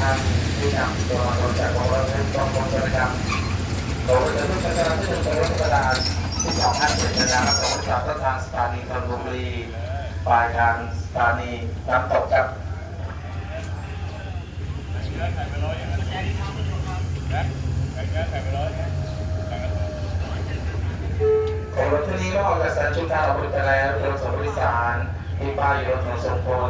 ท่านที่นำตัวมาจากกองรถทุกกองพลนะครับโดยจะทุกประการที่1เป็นรถกระดาษที่2ท่านเป็นกระดาษของจากต้นทางสถานีธนบุรีปลายทางสถานีน้ำตกครับของรถที่นี้ก็ออกจากสถานชุมทางออกไปแล้วรถสมบริสารที่ป้ายอยู่รถของสมพล